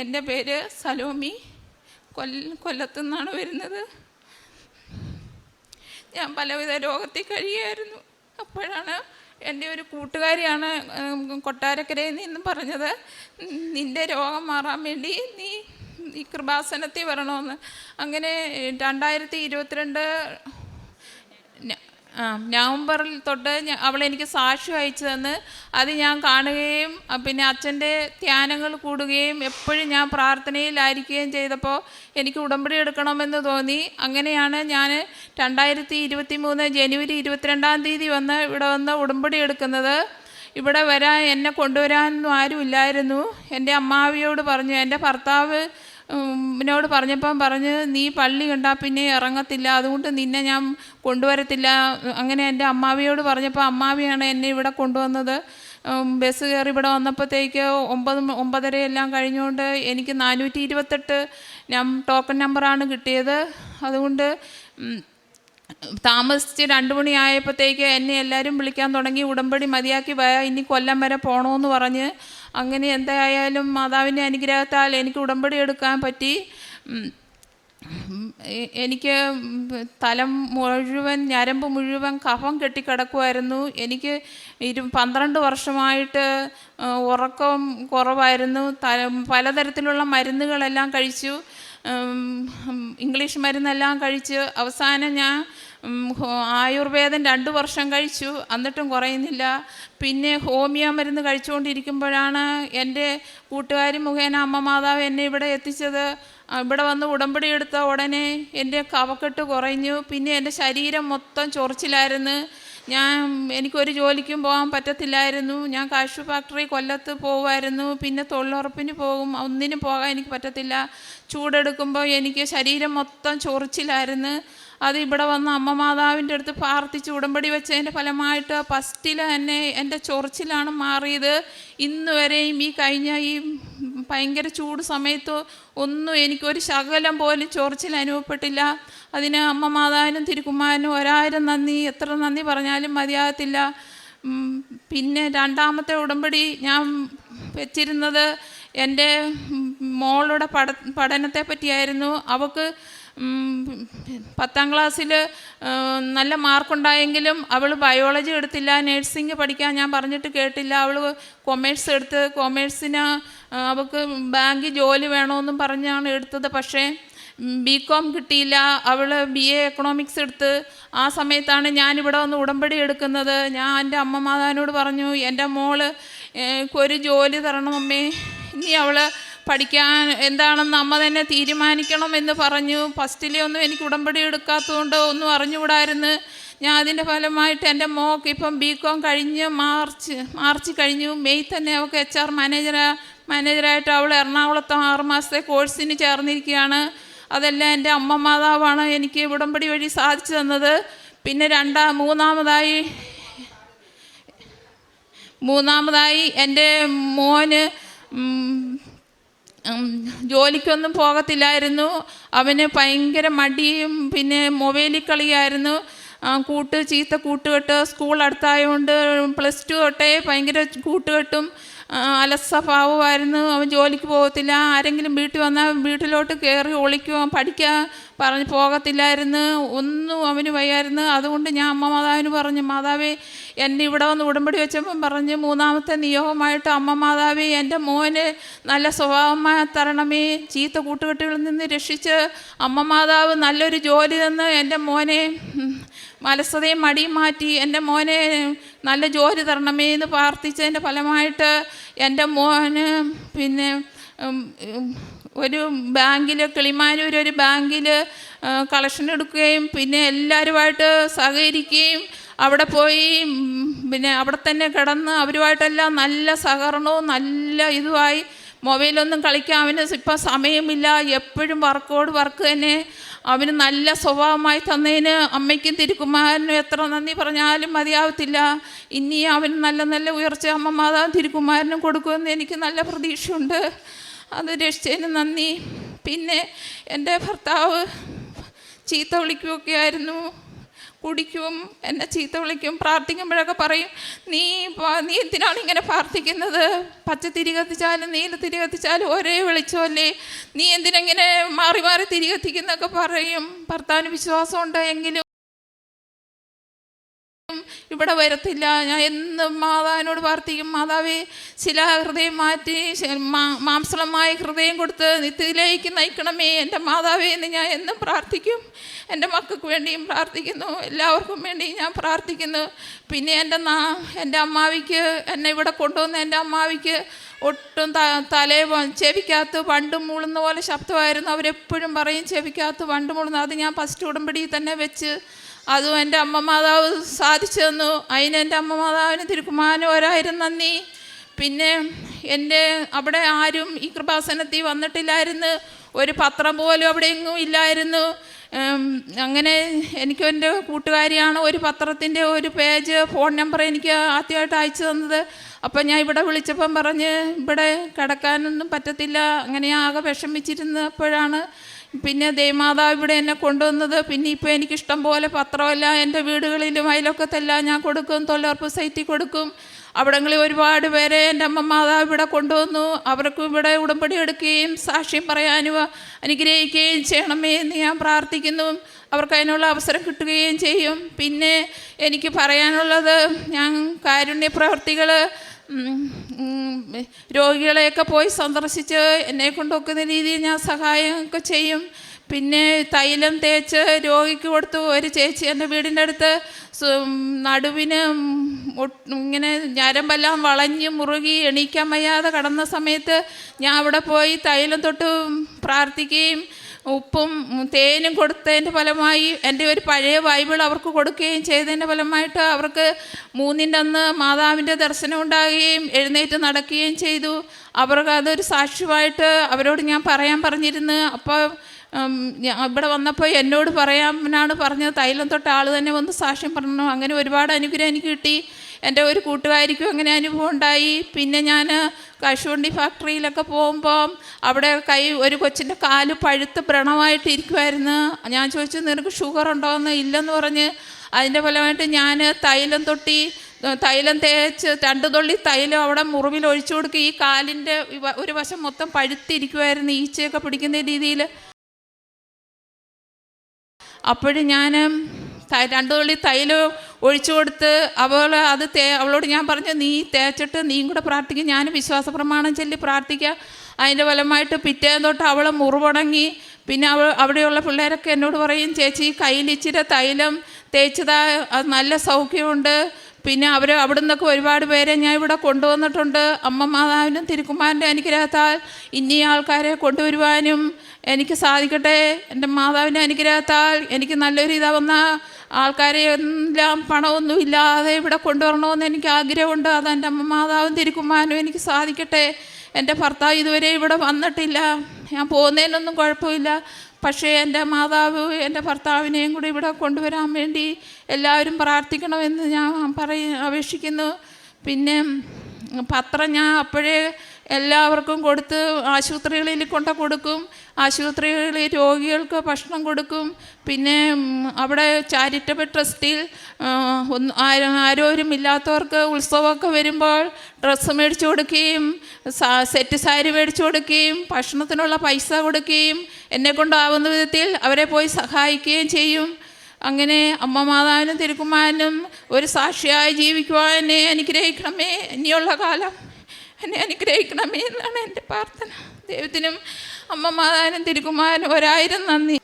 എൻ്റെ പേര് സലോമി. കൊല്ലത്തു നിന്നാണ് വരുന്നത്. ഞാൻ പലവിധ രോഗത്തിൽ കഴിയുമായിരുന്നു. അപ്പോഴാണ് എൻ്റെ ഒരു കൂട്ടുകാരിയാണ് കൊട്ടാരക്കരയിൽ നിന്ന് പറഞ്ഞത്, നിൻ്റെ രോഗം മാറാൻ വേണ്ടി നീ ഈ കൃപാസനത്തിൽ വരണമെന്ന്. അങ്ങനെ 2022 നവംബറിൽ തൊട്ട് അവളെനിക്ക് സാക്ഷ്യം അയച്ചു തന്ന് അത് ഞാൻ കാണുകയും പിന്നെ അച്ഛൻ്റെ ധ്യാനങ്ങൾ കൂടുകയും എപ്പോഴും ഞാൻ പ്രാർത്ഥനയിലായിരിക്കുകയും ചെയ്തപ്പോൾ എനിക്ക് ഉടമ്പടി എടുക്കണമെന്ന് തോന്നി. അങ്ങനെയാണ് ഞാൻ 2023 ജനുവരി 22 വന്ന് ഇവിടെ വന്ന് ഉടമ്പടി എടുക്കുന്നത്. ഇവിടെ വരാൻ എന്നെ കൊണ്ടുവരാനൊന്നും ആരുമില്ലായിരുന്നു. എൻ്റെ അമ്മാവിയോട് പറഞ്ഞു, എൻ്റെ ഭർത്താവ് എന്നോട് പറഞ്ഞപ്പം പറഞ്ഞ്, നീ പള്ളി കണ്ടാൽ പിന്നെ ഇറങ്ങത്തില്ല, അതുകൊണ്ട് നിന്നെ ഞാൻ കൊണ്ടുവരത്തില്ല. അങ്ങനെ എൻ്റെ അമ്മാവിയോട് പറഞ്ഞപ്പോൾ അമ്മാവിയാണ് എന്നെ ഇവിടെ കൊണ്ടുവന്നത്. ബസ് കയറി ഇവിടെ വന്നപ്പോഴത്തേക്ക് 9:30 എല്ലാം കഴിഞ്ഞുകൊണ്ട് എനിക്ക് 428 ടോക്കൺ നമ്പറാണ് കിട്ടിയത്. അതുകൊണ്ട് താമസിച്ച് 2 മണിയായപ്പോഴത്തേക്ക് എന്നെ എല്ലാവരും വിളിക്കാൻ തുടങ്ങി, ഉടമ്പടി മതിയാക്കി ഇനി കൊല്ലം വരെ പോകണമെന്ന് പറഞ്ഞ്. അങ്ങനെ എന്തായാലും മാതാവിൻ്റെ അനുഗ്രഹത്താൽ എനിക്ക് ഉടമ്പടി എടുക്കാൻ പറ്റി. എനിക്ക് തലം മുഴുവൻ, ഞരമ്പ് മുഴുവൻ കഫം കെട്ടിക്കിടക്കുമായിരുന്നു. എനിക്ക് 12 വർഷമായിട്ട് ഉറക്കം കുറവായിരുന്നു. പലതരത്തിലുള്ള മരുന്നുകളെല്ലാം കഴിച്ചു, ഇംഗ്ലീഷ് മരുന്നെല്ലാം കഴിച്ച് അവസാനം ഞാൻ ആയുർവേദം 2 വർഷം കഴിച്ചു, എന്നിട്ടും കുറയുന്നില്ല. പിന്നെ ഹോമിയോ മരുന്ന് കഴിച്ചുകൊണ്ടിരിക്കുമ്പോഴാണ് എൻ്റെ കൂട്ടുകാരി മുഖേന അമ്മ മാതാവ് എന്നെ ഇവിടെ എത്തിച്ചത്. ഇവിടെ വന്ന് ഉടമ്പടി എടുത്ത ഉടനെ എൻ്റെ കഫക്കെട്ട് കുറഞ്ഞു. പിന്നെ എൻ്റെ ശരീരം മൊത്തം ചൊറിച്ചിലായിരുന്നു. എനിക്കൊരു ജോലിക്കും പോകാൻ പറ്റത്തില്ലായിരുന്നു. ഞാൻ കാഷ്യൂ ഫാക്ടറി കൊല്ലത്ത് പോകുമായിരുന്നു. പിന്നെ തൊഴിലുറപ്പിന് പോകും, ഒന്നിനും പോകാൻ എനിക്ക് പറ്റത്തില്ല. ചൂടെടുക്കുമ്പോൾ എനിക്ക് ശരീരം മൊത്തം ചൊറിച്ചിലായിരുന്നു. അത് ഇവിടെ വന്ന് അമ്മ മാതാവിൻ്റെ അടുത്ത് പ്രാർത്ഥിച്ച് ഉടമ്പടി വെച്ചതിൻ്റെ ഫലമായിട്ട് ഫസ്റ്റിൽ തന്നെ എൻ്റെ ചൊറിച്ചിലാണ് മാറിയത്. ഇന്ന് വരെയും ഈ കഴിഞ്ഞ ഈ ഭയങ്കര ചൂട് സമയത്ത് ഒന്നും എനിക്കൊരു ശകലം പോലും ചൊറിച്ചിൽ അനുഭവപ്പെട്ടില്ല. അതിന് അമ്മ മാതാവിനും തിരുക്കുമാരനും 1000 നന്ദി. എത്ര നന്ദി പറഞ്ഞാലും മതിയാകത്തില്ല. പിന്നെ രണ്ടാമത്തെ ഉടമ്പടി ഞാൻ വെച്ചിരുന്നത് എൻ്റെ മോളുടെ പഠനത്തെ പറ്റിയായിരുന്നു. അവൾക്ക് 10ാം ക്ലാസ്സിൽ നല്ല മാർക്കുണ്ടായെങ്കിലും അവൾ ബയോളജി എടുത്തില്ല. നഴ്സിംഗ് പഠിക്കാൻ ഞാൻ പറഞ്ഞിട്ട് കേട്ടില്ല. അവൾ കൊമേഴ്സ് എടുത്ത്, കൊമേഴ്സിന് അവൾക്ക് ബാങ്കിൽ ജോലി വേണമെന്നും പറഞ്ഞാണ് എടുത്തത്. പക്ഷേ BCom കിട്ടിയില്ല. അവൾ BA എക്കണോമിക്സ് എടുത്ത്. ആ സമയത്താണ് ഞാനിവിടെ വന്ന് ഉടമ്പടി എടുക്കുന്നത്. ഞാൻ എൻ്റെ അമ്മ മാതാവിനോട് പറഞ്ഞു, എൻ്റെ മോള് ഒരു ജോലി തരണം അമ്മേ, ഇനി അവൾ പഠിക്കാൻ എന്താണെന്ന് അമ്മ തന്നെ തീരുമാനിക്കണം എന്ന് പറഞ്ഞു. ഫസ്റ്റിലെ ഒന്നും എനിക്ക് ഉടമ്പടി എടുക്കാത്തതുകൊണ്ട് ഒന്നും അറിഞ്ഞുകൂടായിരുന്നു. ഞാൻ അതിൻ്റെ ഫലമായിട്ട് എൻ്റെ മോൾക്ക് ഇപ്പം BCom കഴിഞ്ഞ് മാർച്ച് കഴിഞ്ഞു. മെയ് തന്നെ അവൾക്ക് HR മാനേജറായിട്ട് അവൾ എറണാകുളത്ത് 6 മാസത്തെ കോഴ്സിന് ചേർന്നിരിക്കുകയാണ്. അതെല്ലാം എൻ്റെ അമ്മ മാതാവാണ് എനിക്ക് ഉടമ്പടി വഴി സാധിച്ചു തന്നത്. പിന്നെ മൂന്നാമതായി എൻ്റെ മോന് ജോലിക്കൊന്നും പോകത്തില്ലായിരുന്നു. അവന് ഭയങ്കര മടിയും പിന്നെ മൊബൈലിൽ കളിയായിരുന്നു. ചീത്ത കൂട്ടുകെട്ട്. സ്കൂൾ അടുത്തായതുകൊണ്ട് +2 തൊട്ടേ ഭയങ്കര കൂട്ടുകെട്ടും അലസഭാവമായിരുന്നു. അവൻ ജോലിക്ക് പോകത്തില്ല. ആരെങ്കിലും വീട്ടിൽ വന്നാൽ വീട്ടിലോട്ട് കയറി ഒളിക്കും, പഠിക്കാൻ പറഞ്ഞ് പോകത്തില്ലായിരുന്നു. ഒന്നും അവന് വയ്യായിരുന്നു. അതുകൊണ്ട് ഞാൻ അമ്മ മാതാവിന് പറഞ്ഞു, മാതാവേ എന്നെ ഇവിടെ വന്ന് ഉടമ്പടി വെച്ചപ്പം പറഞ്ഞ്, 3ാമത്തെ നിയോഗമായിട്ട് അമ്മ മാതാവേ എൻ്റെ മോന് നല്ല സ്വഭാവമായി തരണമേ, ചീത്ത കൂട്ടുകെട്ടുകളിൽ നിന്ന് രക്ഷിച്ച് അമ്മ മാതാവ് നല്ലൊരു ജോലി തന്ന് എൻ്റെ മോനെ അലസതയും മടിയും മാറ്റി എൻ്റെ മോനെ നല്ല ജോലി തരണമേ എന്ന് പ്രാർത്ഥിച്ചതിൻ്റെ ഫലമായിട്ട് എൻ്റെ മോന് പിന്നെ ഒരു ബാങ്കിൽ, കിളിമാനൂർ ഒരു ബാങ്കിൽ കളക്ഷൻ എടുക്കുകയും പിന്നെ എല്ലാവരുമായിട്ട് സഹകരിക്കുകയും അവിടെ പോയി പിന്നെ അവിടെ തന്നെ കിടന്ന് അവരുമായിട്ടെല്ലാം നല്ല സഹകരണവും നല്ല ഇതുമായി. മൊബൈലൊന്നും കളിക്കാൻ അവന് ഇപ്പം സമയമില്ല. എപ്പോഴും വർക്ക് തന്നെ. അവന് നല്ല സ്വഭാവമായി തന്നതിന് അമ്മയ്ക്കും തിരുക്കുമാരനും എത്ര നന്ദി പറഞ്ഞാലും മതിയാവത്തില്ല. ഇനി അവന് നല്ല ഉയർച്ച അമ്മ മാതാവും തിരുക്കുമാരനും കൊടുക്കുമെന്ന് എനിക്ക് നല്ല പ്രതീക്ഷയുണ്ട്. അത് രക്ഷിച്ചതിന് നന്ദി. പിന്നെ എൻ്റെ ഭർത്താവ് ചീത്ത വിളിക്കുകയൊക്കെ ആയിരുന്നു. കുടിക്കും, എന്നെ ചീത്ത വിളിക്കും. പ്രാർത്ഥിക്കുമ്പോഴൊക്കെ പറയും, നീ എന്തിനാണ് ഇങ്ങനെ പ്രാർത്ഥിക്കുന്നത്? പച്ച തിരി കത്തിച്ചാലും നീല തിരി കത്തിച്ചാലും ഒരേ വെളിച്ചമല്ലേ, നീ എന്തിനെങ്ങനെ മാറി മാറി തിരി കത്തിക്കുന്നൊക്കെ പറയും. ഭർത്താവിന് വിശ്വാസമുണ്ട് എങ്കിലും ഇവിടെ വരത്തില്ല. ഞാൻ എന്നും മാതാവിനോട് പ്രാർത്ഥിക്കും, മാതാവേ ശിലാഹൃദയം മാറ്റി മാംസളമായ ഹൃദയം കൊടുത്ത് നിത്യത്തിലേക്ക് നയിക്കണമേ എൻ്റെ മാതാവേ എന്ന് ഞാൻ എന്നും പ്രാർത്ഥിക്കും. എൻ്റെ മക്കൾക്ക് വേണ്ടിയും പ്രാർത്ഥിക്കുന്നു, എല്ലാവർക്കും വേണ്ടി ഞാൻ പ്രാർത്ഥിക്കുന്നു. പിന്നെ എൻ്റെ അമ്മാവിക്ക്, എന്നെ ഇവിടെ കൊണ്ടുവന്ന എൻ്റെ അമ്മാവിക്ക് ഒട്ടും ചെവിക്കകത്ത് വണ്ട് മൂളുന്ന പോലെ ശബ്ദമായിരുന്നു. അവരെപ്പോഴും പറയും ചെവിക്കകത്ത് വണ്ട് മൂളുന്നു. അത് ഞാൻ ഫസ്റ്റ് ഉടമ്പടി തന്നെ വെച്ച് അതും എൻ്റെ അമ്മ മാതാവ് സാധിച്ചു തന്നു. അതിന് എൻ്റെ അമ്മ മാതാവിന് തിരുക്കുമാരനും 1000 നന്ദി. പിന്നെ എൻ്റെ അവിടെ ആരും ഈ കൃപാസനത്തിൽ വന്നിട്ടില്ലായിരുന്നു, ഒരു പത്രം പോലും അവിടെ എങ്ങും ഇല്ലായിരുന്നു. അങ്ങനെ എനിക്ക് എൻ്റെ കൂട്ടുകാരിയാണ് ഒരു പത്രത്തിൻ്റെ ഒരു പേജ് ഫോൺ നമ്പർ എനിക്ക് ആദ്യമായിട്ട് അയച്ചു തന്നത്. അപ്പം ഞാൻ ഇവിടെ വിളിച്ചപ്പം പറഞ്ഞ് ഇവിടെ കിടക്കാനൊന്നും പറ്റത്തില്ല, അങ്ങനെ ആകെ വിഷമിച്ചിരുന്നപ്പോഴാണ് പിന്നെ ദേവമാതാവ് ഇവിടെ എന്നെ കൊണ്ടുവന്നത്. പിന്നെ ഇപ്പോൾ എനിക്കിഷ്ടം പോലെ പത്രമല്ല എൻ്റെ വീടുകളിലും അയലൊക്കത്തെല്ലാം ഞാൻ കൊടുക്കും, തൊഴിലുറപ്പ് സൈറ്റിൽ കൊടുക്കും. അവിടങ്ങളിൽ ഒരുപാട് പേരെ എൻ്റെ അമ്മ മാതാവ് ഇവിടെ കൊണ്ടുവന്നു. അവർക്കും ഇവിടെ ഉടമ്പടി എടുക്കുകയും സാക്ഷ്യം പറയാനും അനുഗ്രഹിക്കുകയും ചെയ്യണമേ എന്ന് ഞാൻ പ്രാർത്ഥിക്കുന്നു. അവർക്ക് അതിനുള്ള അവസരം കിട്ടുകയും ചെയ്യും. പിന്നെ എനിക്ക് പറയാനുള്ളത്, ഞാൻ കാരുണ്യ പ്രവർത്തികൾ രോഗികളെയൊക്കെ പോയി സന്ദർശിച്ച് എന്നെ കൊണ്ടൊക്കുന്ന രീതിയിൽ ഞാൻ സഹായമൊക്കെ ചെയ്യും. പിന്നെ തൈലം തേച്ച് രോഗിക്ക് കൊടുത്തു. ഒരു ചേച്ചി എൻ്റെ വീടിൻ്റെ അടുത്ത് നടുവിന് ഇങ്ങനെ ഞരമ്പെല്ലാം വളഞ്ഞ് മുറുകി എണീക്കാൻ വയ്യാതെ കിടന്ന സമയത്ത് ഞാൻ അവിടെ പോയി തൈലം തൊട്ട് പ്രാർത്ഥിക്കുകയും ഉപ്പും തേനും കൊടുത്തതിൻ്റെ ഫലമായി എൻ്റെ ഒരു പഴയ ബൈബിൾ അവർക്ക് കൊടുക്കുകയും ചെയ്തതിൻ്റെ ഫലമായിട്ട് അവർക്ക് 3-ൻ്റെ അന്ന് മാതാവിൻ്റെ ദർശനം ഉണ്ടാകുകയും എഴുന്നേറ്റ് നടക്കുകയും ചെയ്തു. അവർക്ക് അതൊരു സാക്ഷ്യമായിട്ട് അവരോട് ഞാൻ പറയാൻ പറഞ്ഞിരുന്നു. അപ്പോൾ ഇവിടെ വന്നപ്പോൾ എന്നോട് പറയാനാണ് പറഞ്ഞത്, തൈലം തൊട്ട ആൾ തന്നെ വന്ന് സാക്ഷ്യം പറഞ്ഞു. അങ്ങനെ ഒരുപാട് അനുഗ്രഹം എനിക്ക് കിട്ടി. എൻ്റെ ഒരു കൂട്ടുകാരിക്കും അങ്ങനെ അനുഭവം ഉണ്ടായി. പിന്നെ ഞാൻ കശുവണ്ടി ഫാക്ടറിയിലൊക്കെ പോകുമ്പം അവിടെ ഒരു കൊച്ചിൻ്റെ കാല് പഴുത്ത് വ്രണമായിട്ട് ഇരിക്കുമായിരുന്നു. ഞാൻ ചോദിച്ചു, നിനക്ക് ഷുഗർ ഉണ്ടോയെന്ന്. ഇല്ലെന്ന് പറഞ്ഞ് അതിൻ്റെ ഫലമായിട്ട് ഞാൻ തൈലം തേച്ച് 2 തുള്ളി തൈലം അവിടെ മുറിവിൽ ഒഴിച്ചു കൊടുക്കുക. ഈ കാലിൻ്റെ ഒരു വശം മൊത്തം പഴുത്തിരിക്കുമായിരുന്നു, ഈച്ചയൊക്കെ പിടിക്കുന്ന രീതിയിൽ. അപ്പോഴും ഞാൻ 2 തുള്ളി തൈലം ഒഴിച്ചു കൊടുത്ത് അവളോട് ഞാൻ പറഞ്ഞു, നീ തേച്ചിട്ട് നീയും കൂടെ പ്രാർത്ഥിക്കും, ഞാൻ വിശ്വാസ പ്രമാണം ചൊല്ലി പ്രാർത്ഥിക്കുക. അതിൻ്റെ ഫലമായിട്ട് പിറ്റേന്ന് തൊട്ട് അവൾ മുറിവുണങ്ങി. പിന്നെ അവിടെയുള്ള പിള്ളേരൊക്കെ എന്നോട് പറയും, ചേച്ചി കയ്യിൽ ഇച്ചിരി തൈലം തേച്ചതാ, അത് നല്ല സൗഖ്യമുണ്ട്. പിന്നെ അവിടെ നിന്നൊക്കെ ഒരുപാട് പേരെ ഞാൻ ഇവിടെ കൊണ്ടുവന്നിട്ടുണ്ട്. അമ്മ മാതാവിനും തിരുക്കുമാരൻ്റെ അനുഗ്രഹത്താൽ ഇനി ആൾക്കാരെ കൊണ്ടുവരുവാനും എനിക്ക് സാധിക്കട്ടെ. എൻ്റെ മാതാവിൻ്റെ അനുഗ്രഹത്താൽ എനിക്ക് നല്ലൊരു വന്ന ആൾക്കാരെ എല്ലാം പണമൊന്നും ഇല്ലാതെ ഇവിടെ കൊണ്ടുവരണമെന്ന് എനിക്ക് ആഗ്രഹമുണ്ട്. അത് എൻ്റെ അമ്മ മാതാവും തിരുക്കുമാരനും എനിക്ക് സാധിക്കട്ടെ. എൻ്റെ ഭർത്താവ് ഇതുവരെ ഇവിടെ വന്നിട്ടില്ല. ഞാൻ പോകുന്നതിനൊന്നും കുഴപ്പമില്ല. പക്ഷേ എൻ്റെ മാതാവ് എൻ്റെ ഭർത്താവിനെയും കൂടി ഇവിടെ കൊണ്ടുവരാൻ വേണ്ടി എല്ലാവരും പ്രാർത്ഥിക്കണമെന്ന് ഞാൻ അപേക്ഷിക്കുന്നു. പിന്നെ പത്രം ഞാൻ അപ്പോഴേ എല്ലാവർക്കും കൊടുത്ത് ആശുപത്രികളിൽ കൊടുക്കും. ആശുപത്രികളിൽ രോഗികൾക്ക് ഭക്ഷണം കൊടുക്കും. പിന്നെ അവിടെ ചാരിറ്റബിൾ ട്രസ്റ്റിൽ ആരോരുമില്ലാത്തവർക്ക് ഉത്സവമൊക്കെ വരുമ്പോൾ ഡ്രസ്സ് മേടിച്ചു കൊടുക്കുകയും സെറ്റ് സാരി മേടിച്ചു കൊടുക്കുകയും ഭക്ഷണത്തിനുള്ള പൈസ കൊടുക്കുകയും എന്നെക്കൊണ്ടാവുന്ന വിധത്തിൽ അവരെ പോയി സഹായിക്കുകയും ചെയ്യും. അങ്ങനെ അമ്മ മാതാവിനും തിരുക്കുമാരനും ഒരു സാക്ഷിയായി ജീവിക്കുവാൻ എന്നെ അനുഗ്രഹിക്കണമേ. ഇനിയുള്ള കാലം എന്നെ അനുഗ്രഹിക്കണമേ എന്നാണ് എൻ്റെ പ്രാർത്ഥന. ദൈവത്തിനും അമ്മ മാതാവിനും തിരുക്കുമാരനും 1000 നന്ദി.